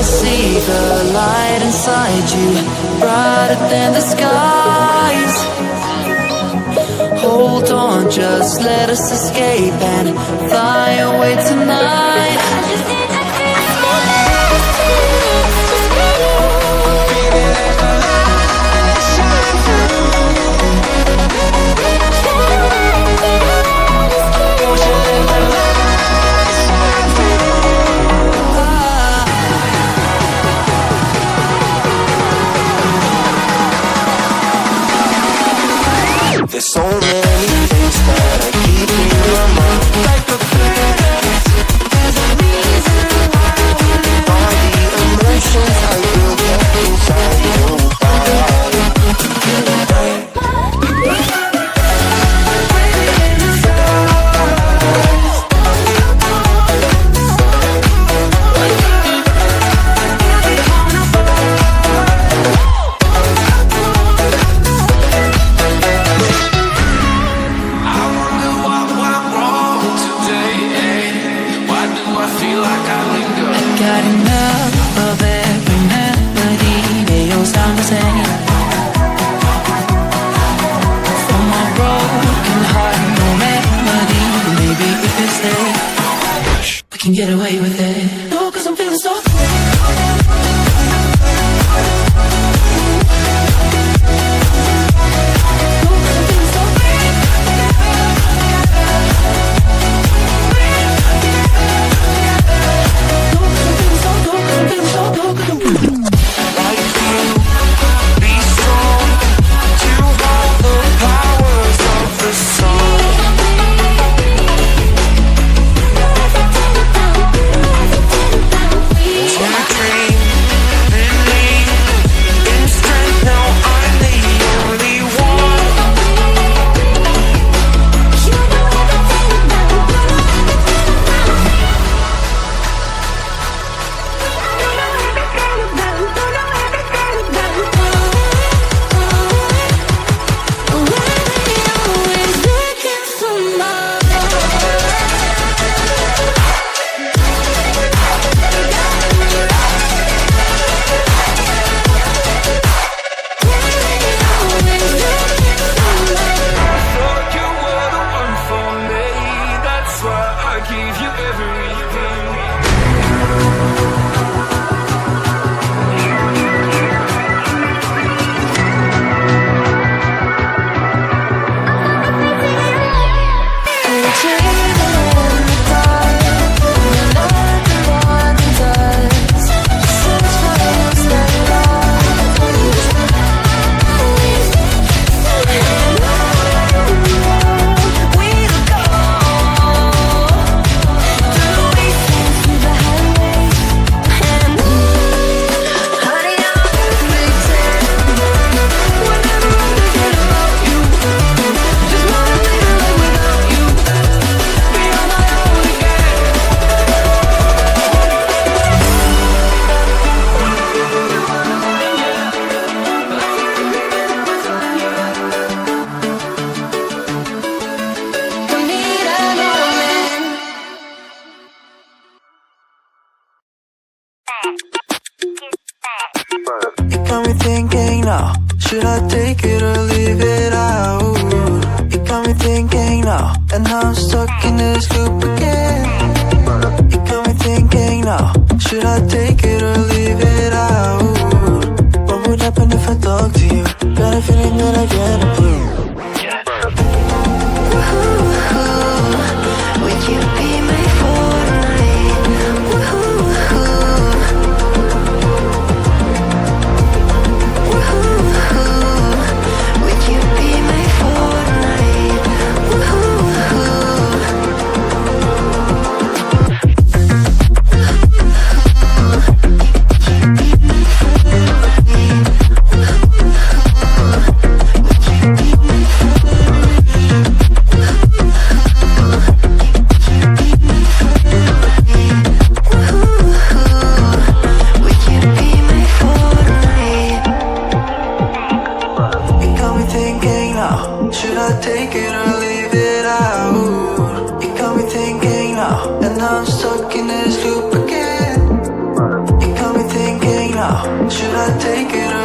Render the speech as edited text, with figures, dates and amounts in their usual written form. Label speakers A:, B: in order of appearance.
A: see the light inside you, brighter than the skies. Hold on, just let us escape and fly away tonight.
B: There's so many things that I keep in my mind, like the past. There's a reason why we live. All the emotions I built up inside you.
A: Got enough of every melody, they all sound the same. For my broken heart, no remedy. Maybe if you stay, we can get away with it. No, 'cause I'm feeling so
B: It got me thinking now, should I take it or leave it out? It got me thinking now, and now I'm stuck in this loop again. It got me thinking now, should I take it or leave it out? What would happen if I talk to you? Got a feeling that I get a clue.
C: Would you be my Fortnite? Would you be my Fortnite? Would you be
B: now? Should I take it or